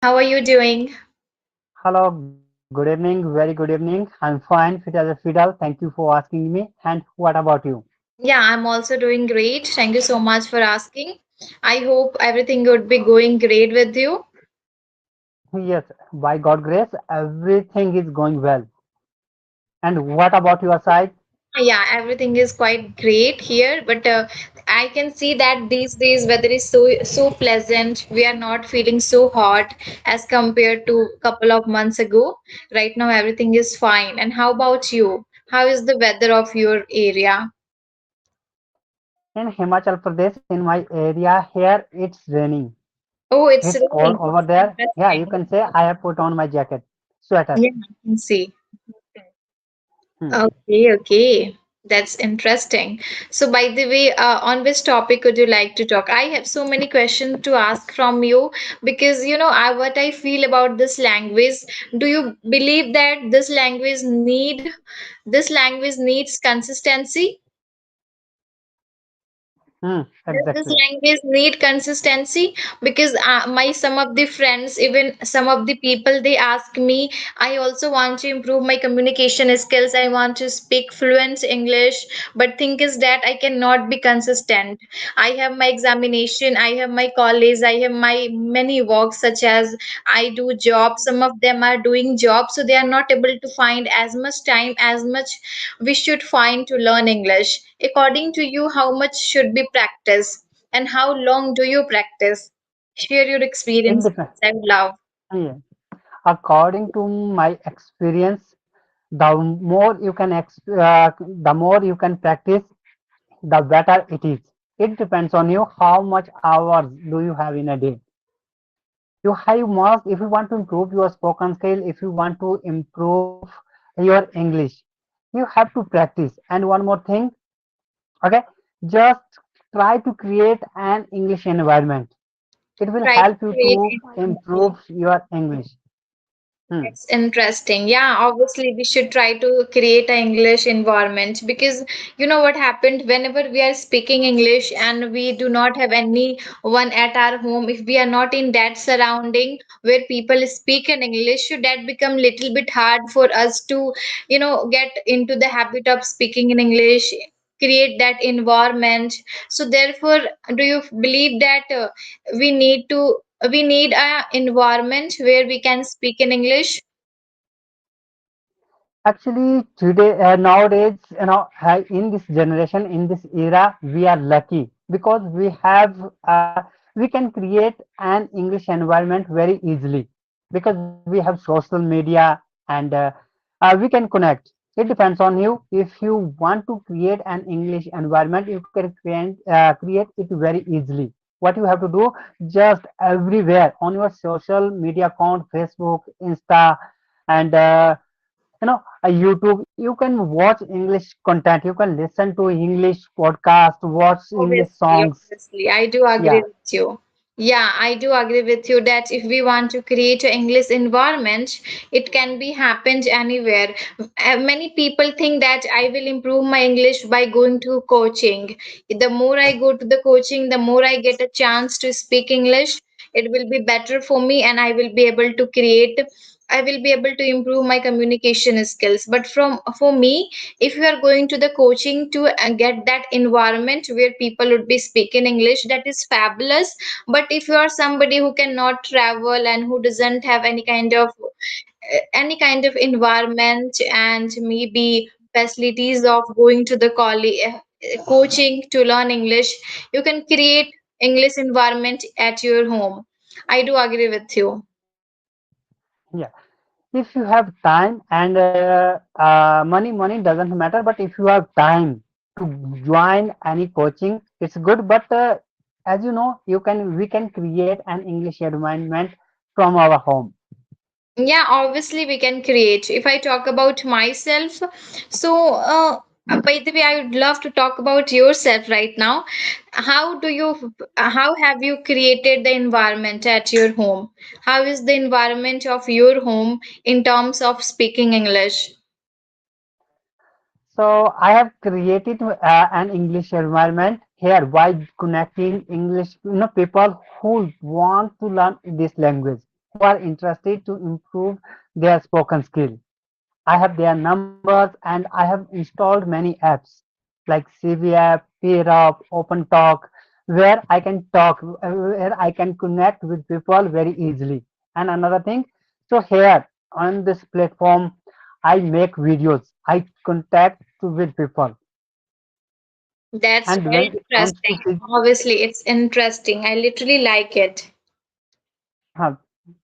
How are you doing? Hello, good evening, very good evening. I'm fine, fit as a fiddle. Thank you for asking me. And what about you? Yeah, I'm also doing great. Thank you so much for asking. I hope everything would be going great with you. Yes, by God grace, everything is going well. And what about your side? Yeah, everything is quite great here, but I can see that these days weather is so pleasant. We are not feeling so hot as compared to a couple of months ago. Right now, everything is fine. And how about you? How is the weather of your area? In Himachal Pradesh, in my area, here it's raining. Oh, it's It's cold raining. over It's there. Yeah, you interesting. can say I have put on my jacket, sweater. Yeah, I can see. Hmm. Okay, okay. That's interesting. So, by the way, on which topic would you like to talk? I have so many questions to ask from you because what I feel about this language. Do you believe that this language needs consistency? Does this Exactly. language need consistency? Because my some of the friends, even some of the people, they ask me, I also want to improve my communication skills. I want to speak fluent English, but thing is that I cannot be consistent. I have my examination, I have my college, I have my many works such as I do jobs. Some of them are doing jobs, so they are not able to find as much time as much we should find to learn English. According to you, how much should be practice and how long do you practice? Share your It experience. depends. I would love. Yeah. According to my experience, the more you can practice, the better it is. It depends on you how much hours do you have in a day. You must, if you want to improve your spoken skill, if you want to improve your English, you have to practice. And one more thing, okay, just try to create an English environment. It will Try to help you create to environment. improve your English. Hmm. That's interesting. Yeah, obviously we should try to create an English environment because you know what happened whenever we are speaking English and we do not have anyone at our home, if we are not in that surrounding where people speak in English, should that become little bit hard for us to, get into the habit of speaking in English, create that environment. So therefore, do you believe that we need to we need a environment where we can speak in English? Actually, today, nowadays, in this generation, in this era, we are lucky because we can create an English environment very easily because we have social media and we can connect. It depends on you. If you want to create an English environment, you can create it very easily. What you have to do, just everywhere on your social media account, Facebook, Insta, and YouTube, you can watch English content, you can listen to English podcast, watch English Obviously, songs. obviously, I do agree Yeah, with you. Yeah, I do agree with you that if we want to create an English environment, it can be happened anywhere. Many people think that I will improve my English by going to coaching. The more I go to the coaching, the more I get a chance to speak English. It will be better for me, and I will be able to improve my communication skills. But for me, if you are going to the coaching to get that environment where people would be speaking English, that is fabulous. But if you are somebody who cannot travel and who doesn't have any kind of environment and maybe facilities of going to the college coaching to learn English, you can create English environment at your home. I do agree with you. yeah. If you have time and money doesn't matter, but if you have time to join any coaching, it's good. But as you know, we can create an English environment from our home. Yeah, obviously we can create. If I talk about myself, so by the way, I would love to talk about yourself right now. How have you created the environment at your home? How is the environment of your home in terms of speaking English? So I have created an English environment here by connecting English, people who want to learn this language. who are interested to improve their spoken skill. I have their numbers and I have installed many apps like CV app, Peer Up, Open Talk, where I can talk, where I can connect with people very easily. And another thing, so here on this platform, I make videos. I contact with people. That's And very when it comes to interesting. Obviously, it's interesting. I literally like it. huh,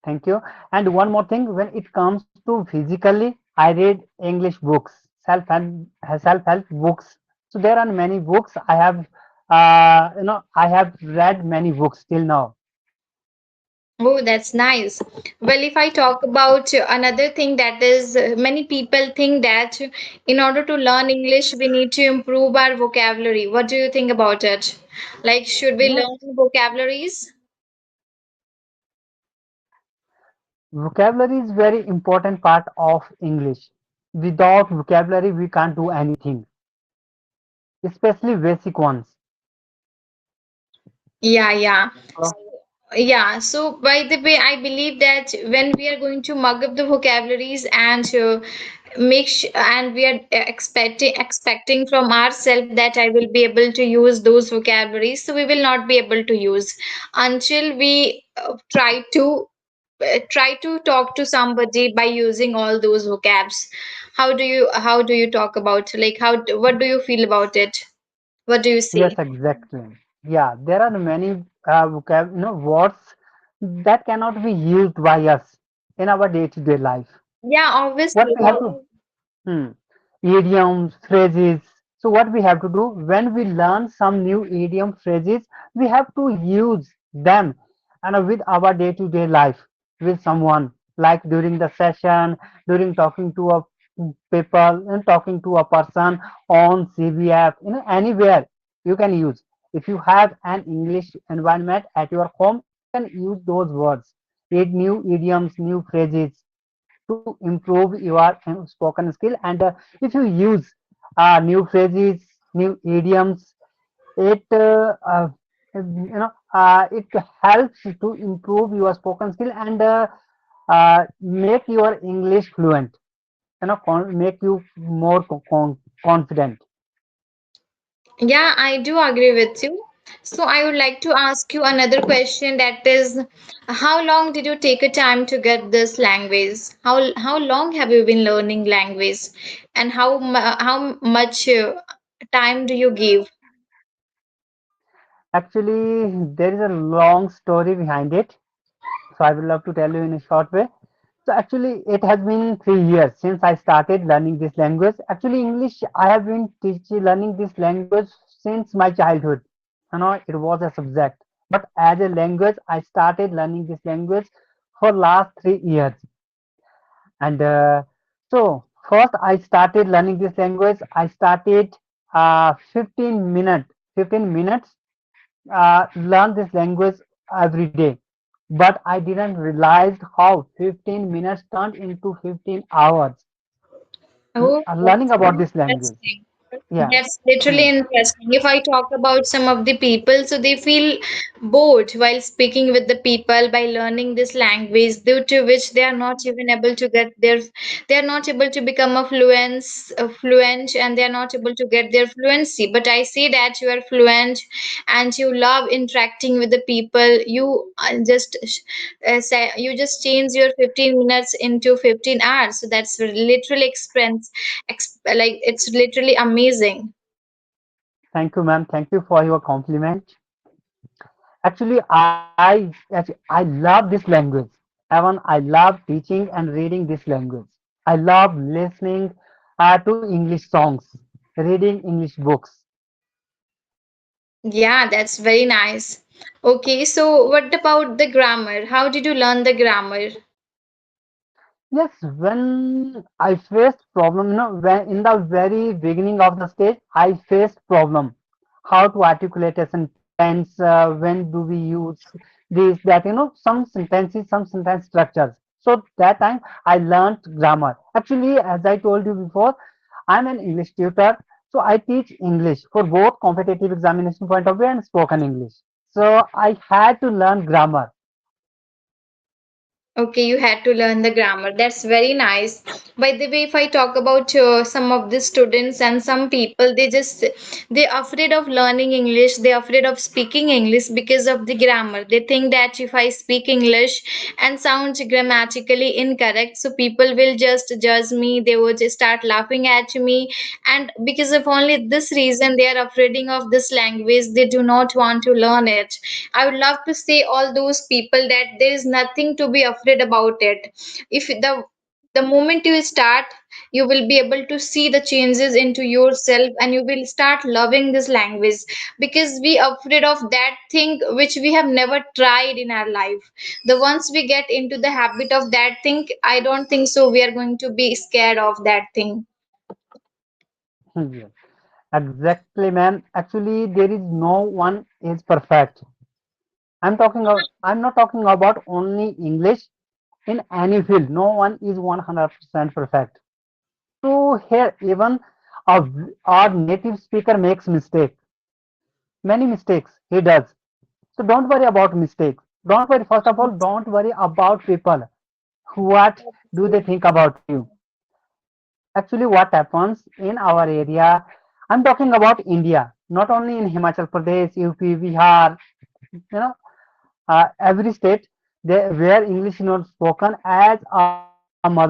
thank you. And one more thing, when it comes to physically, I read English books, self-help books. So there are many books I have, I have read many books till now. Oh, that's nice. Well, if I talk about another thing that is, many people think that in order to learn English, we need to improve our vocabulary. What do you think about it? Like, should we Yes, learn vocabularies? vocabulary is very important part of English. Without vocabulary, we can't do anything, especially basic ones. Yeah, yeah. So, Yeah, so by the way, I believe that when we are going to mug up the vocabularies and and we are expecting from ourselves that I will be able to use those vocabularies, so we will not be able to use until we try to talk to somebody by using all those vocabs. How do you talk about, like, what do you feel about it? What do you yes, say? exactly. Yeah, there are many words that cannot be used by us in our day-to-day life. Yeah, What obviously. we have to, hmm, idioms, phrases. So what we have to do when we learn some new idiom phrases, we have to use them and with our day-to-day life with someone, like during the session, during talking to a people and talking to a person on CVF, anywhere you can use. If you have an English environment at your home, you can use those words, read new idioms, new phrases to improve your spoken skill. And if you use new phrases, new idioms, it helps to improve your spoken skill and make your English fluent. Make you more confident. Yeah, I do agree with you. So I would like to ask you another question, that is, how long did you take a time to get this language? How long have you been learning language, and how much time do you give? Actually, there is a long story behind it. So I would love to tell you in a short way. So actually, it has been 3 years since I started learning this language. Actually, English, I have been learning this language since my childhood. It was a subject. But as a language, I started learning this language for last 3 years. And so first I started learning this language. I started 15 minutes learn this language every day. But I didn't realize how 15 minutes turned into 15 hours Oh, learning that's about very this language. interesting. Yeah. That's literally Hmm. interesting. If I talk about some of the people, so they feel bored while speaking with the people by learning this language, due to which they are not even able to they are not able to become fluent, and they are not able to get their fluency. But I see that you are fluent and you love interacting with the people. You just change your 15 minutes into 15 hours. So that's literally like it's literally amazing. Thank you, ma'am. Thank you for your compliment. Actually, I love this language. Evan, I love teaching and reading this language. I love listening to English songs, reading English books. Yeah, that's very nice. Okay, so what about the grammar? How did you learn the grammar? Yes, when I faced problem, when in the very beginning of the stage, I faced problem. How to articulate a sentence, when do we use this, that, some sentences, some sentence structures. So that time I learned grammar. Actually, as I told you before, I'm an English tutor. So I teach English for both competitive examination point of view and spoken English. So I had to learn grammar. Okay, you had to learn the grammar. That's very nice. By the way, if I talk about some of the students and some people, they're afraid of learning English. They're afraid of speaking English because of the grammar. They think that if I speak English and sound grammatically incorrect, so people will just judge me. They will just start laughing at me, and because of only this reason, they are afraid of this language. They do not want to learn it. I would love to say all those people that there is nothing to be afraid about it. If the moment you start, you will be able to see the changes into yourself and you will start loving this language, because we afraid of that thing which we have never tried in our life. The once we get into the habit of that thing, I don't think so we are going to be scared of that thing. Yes, exactly, ma'am. Actually, there is no one is perfect. I'm not talking about only English. In any field, no one is 100% perfect. So here, even a, our native speaker makes mistake. Many mistakes he does. So don't worry about mistakes. Don't worry. First of all, don't worry about people. What do they think about you? Actually, what happens in our area? I'm talking about India, not only in Himachal Pradesh, UP, Bihar. You know, every state where English is not spoken as a mother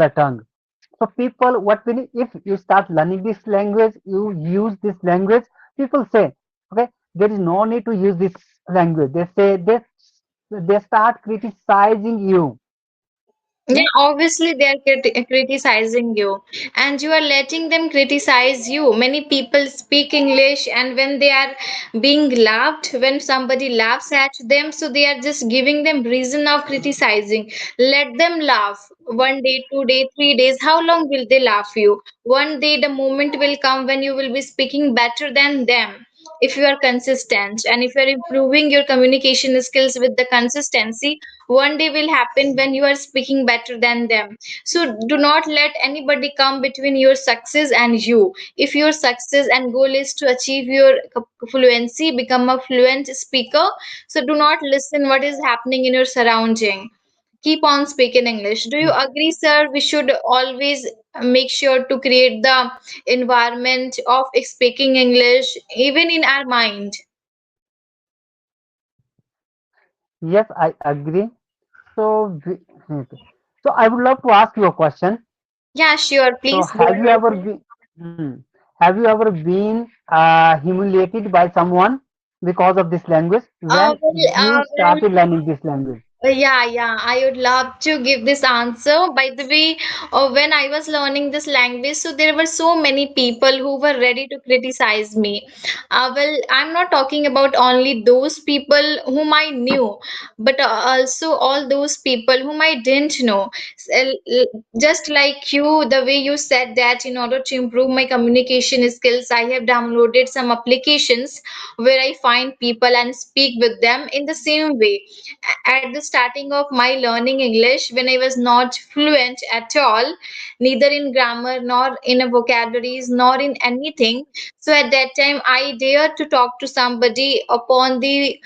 tongue. So people, what will if you start learning this language, you use this language, people say, okay, there is no need to use this language. They say they start criticizing you. Yeah, Hmm? obviously they are criticizing you, and you are letting them criticize you. Many people speak English, and when they are being laughed, when somebody laughs at them, so they are just giving them reason of criticizing. Let them laugh. 1 day, 2 day, 3 days. How long will they laugh you? One day, the moment will come when you will be speaking better than them. If you are consistent and if you are improving your communication skills with the consistency, one day will happen when you are speaking better than them. So do not let anybody come between your success and you. If your success and goal is to achieve your fluency, become a fluent speaker, so do not listen what is happening in your surrounding. Keep on speaking English. Do you agree, sir? We should always make sure to create the environment of speaking English even in our mind. Yes, I agree. So, okay. So I would love to ask you a question. Yeah, sure. So Please go ahead. have you ever been humiliated by someone because of this language when you Well, started learning this language? yeah, I would love to give this answer. By the way, when I was learning this language, so there were so many people who were ready to criticize me. Well, I'm not talking about only those people whom I knew, but also all those people whom I didn't know. Just like you, the way you said that in order to improve my communication skills, I have downloaded some applications where I find people and speak with them in the same way. At the starting of my learning English, when I was not fluent at all, neither in grammar nor in a vocabularies nor in anything. So at that time, I dared to talk to somebody upon the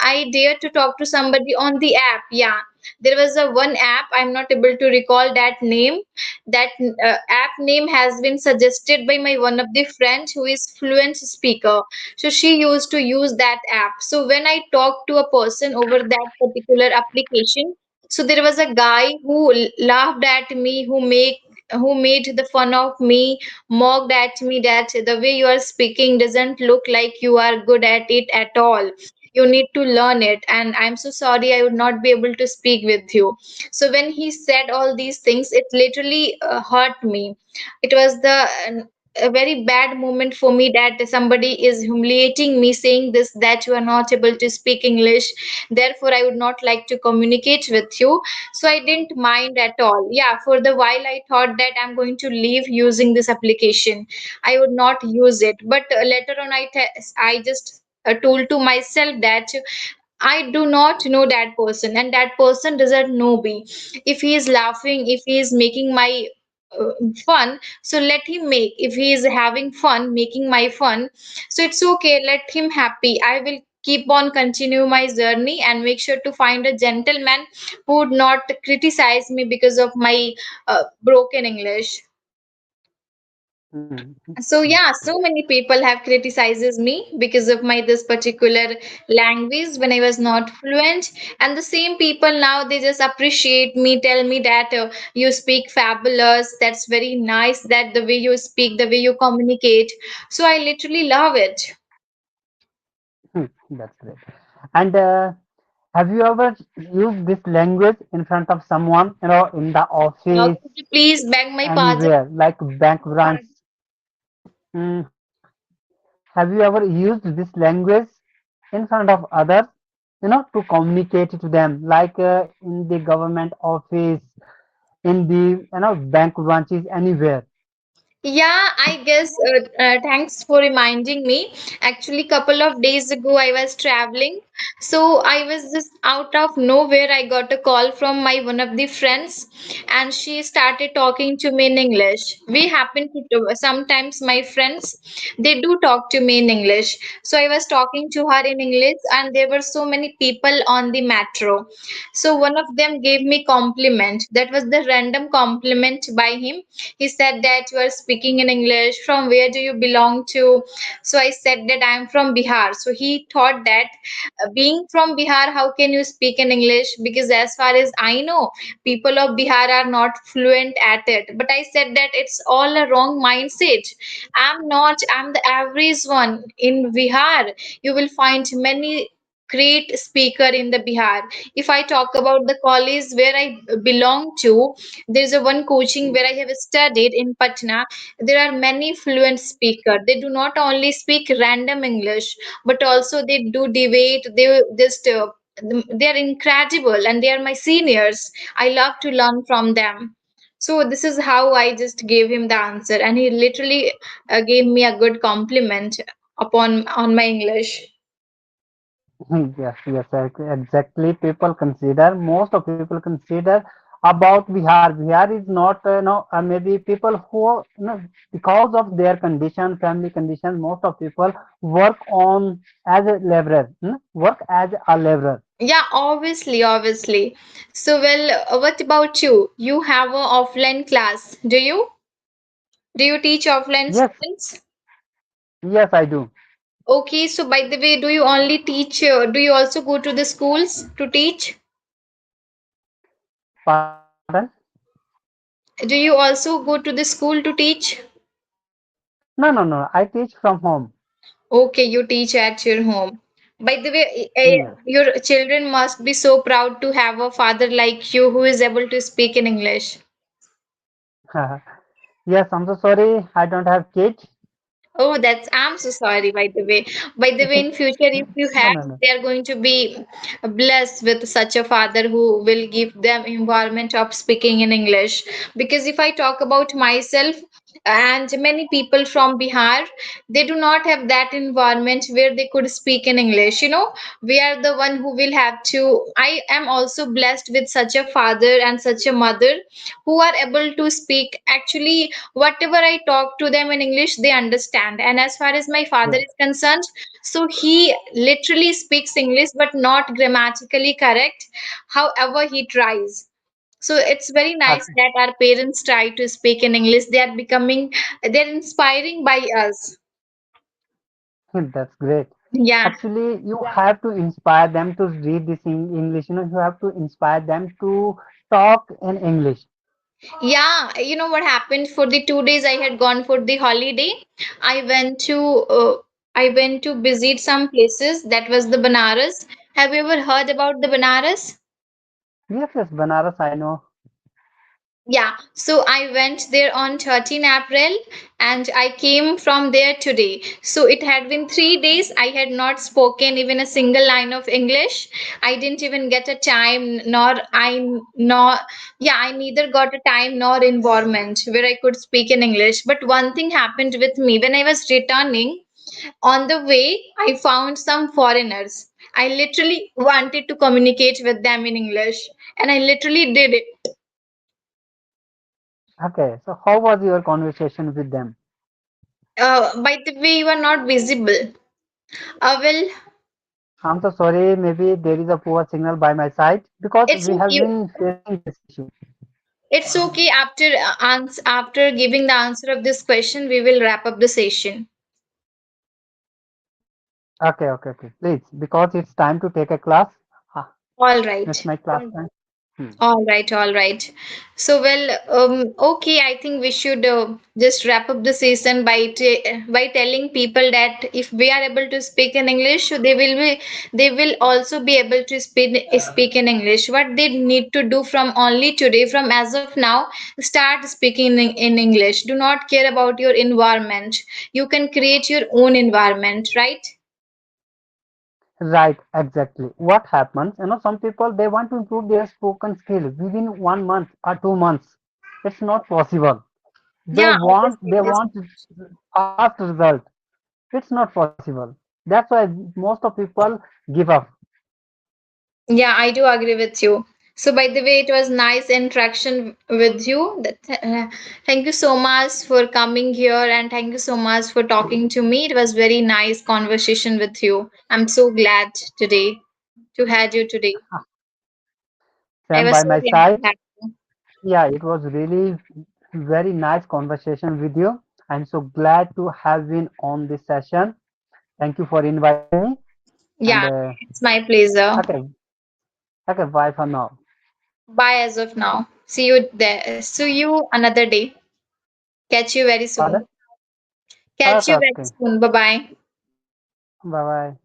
I dared to talk to somebody on the app. Yeah, there was a one app. I'm not able to recall that name. That app name has been suggested by my one of the friends who is fluent speaker, so she used to use that app. So when I talked to a person over that particular application, so there was a guy who laughed at me, who made the fun of me, mocked at me that the way you are speaking doesn't look like you are good at it at all. You need to learn it, and I'm so sorry I would not be able to speak with you. So when he said all these things, it literally hurt me. It was a very bad moment for me that somebody is humiliating me, saying this, that you are not able to speak English, therefore I would not like to communicate with you. So I didn't mind at all. Yeah, for the while I thought that I'm going to leave using this application, I would not use it. But later on I just told to myself that I do not know that person, and that person doesn't know me. If he is laughing, if he is making my uh, fun, so let him make. If he is having fun, making my fun, so it's okay. Let him happy. I will keep on continue my journey and make sure to find a gentleman who would not criticize me because of my broken English. Hmm. So That's yeah, great. so many people have criticizes me because of my this particular language when I was not fluent, and the same people now they just appreciate me, tell me that you speak fabulous, that's very nice, that the way you speak, the way you communicate. So I literally love it. That's great. And have you ever used this language in front of someone, in the office, Could you please beg my pardon? anywhere, like bank branch? Mm, have you ever used this language in front of others, to communicate to them, like in the government office, in the, bank branches, anywhere? Yeah, I guess. Thanks for reminding me. Actually, couple of days ago, I was traveling, so I was just out of nowhere. I got a call from my one of the friends, and she started talking to me in English. We happen to sometimes my friends they do talk to me in English. So I was talking to her in English, and there were so many people on the metro. So one of them gave me compliment. That was the random compliment by him. He said that you are speaking in English. From where do you belong to? So I said that I am from Bihar. So he thought that being from Bihar, how can you speak in English? Because as far as I know, people of Bihar are not fluent at it. But I said that it's all a wrong mindset. I'm not, I'm the average one. In Bihar, you will find many great speaker in the Bihar. If I talk about the college where I belong to, there's a one coaching where I have studied in Patna. There are many fluent speaker. They do not only speak random English, but also they do debate. They just they are incredible, and they are my seniors. I love to learn from them. So this is how I just gave him the answer, and he literally gave me a good compliment upon on my English. Yes, yes, exactly. Most of people consider about Bihar. Bihar is not, maybe people who, because of their condition, family condition, most of people work on as a laborer, work as a laborer. Yeah, obviously, obviously. So, well, what about you? You have a offline class, do you? Do you teach offline Yes, students? yes, I do. Okay, so by the way, do you only teach, do you also go to the schools to teach? Pardon? Do you also go to the school to teach? No, no, no. I teach from home. Okay, you teach at your home. By the way, Yes. your children must be so proud to have a father like you who is able to speak in English. Yes, I'm so sorry. I don't have kids. Oh, that's, I'm so sorry, by the way. By the way, in future, if you No, have, no, no. they are going to be blessed with such a father who will give them environment of speaking in English. Because if I talk about myself and many people from Bihar, they do not have that environment where they could speak in English. You know, we are the one who will have to. I am also blessed with such a father and such a mother who are able to speak. Actually, whatever I talk to them in English, they understand. And as far as my father Yes. is concerned, so he literally speaks English but not grammatically correct. However, he tries. So it's very nice Okay. that our parents try to speak in English. They are becoming, they're inspiring by us. That's great. Yeah. Actually, you have to inspire them to read this in English. You have to inspire them to talk in English. Yeah, you know what happened for the 2 days I had gone for the holiday. I went to I went to visit some places. That was the Banaras. Have you ever heard about the Banaras? Yes, yes, Banaras, I know. Yeah, so I went there on 13 April and I came from there today. So it had been 3 days. I had not spoken even a single line of English. I didn't even get a time, yeah, I neither got a time nor environment where I could speak in English. But one thing happened with me when I was returning on the way, I found some foreigners. I literally wanted to communicate with them in English and I literally did it. Okay, so how was your conversation with them? By the way, you are not visible. Well, I'm so sorry. Maybe there is a poor signal by my side because It's we have okay. been facing this issue. It's okay. After giving the answer of this question, we will wrap up the session. Okay, okay, okay. Please, because it's time to take a class. Ah, All it's right. my class time. Hmm. All right, all right. So, well, okay, I think we should just wrap up the season by telling people that if we are able to speak in English, they will also be able to speak in English. What they need to do from only today, from as of now, start speaking in English. Do not care about your environment. You can create your own environment, right? Right, exactly. What happens? Some people they want to improve their spoken skill within 1 month or 2 months. It's not possible. They Yeah, want obviously they it is. want fast result. It's not possible. That's why most of people give up. Yeah, I do agree with you. So, by the way, it was nice interaction with you. Thank you so much for coming here and thank you so much for talking to me. It was very nice conversation with you. I'm so glad today to had you today. I Sam was by so my really side. happy. Yeah, it was really very nice conversation with you. I'm so glad to have been on this session. Thank you for inviting me. And Yeah, it's my pleasure. okay, okay, bye for now. Bye as of now. See you there. See you another day. Catch you very Pardon? soon. Catch Okay, you very okay. soon. Bye bye. Bye bye.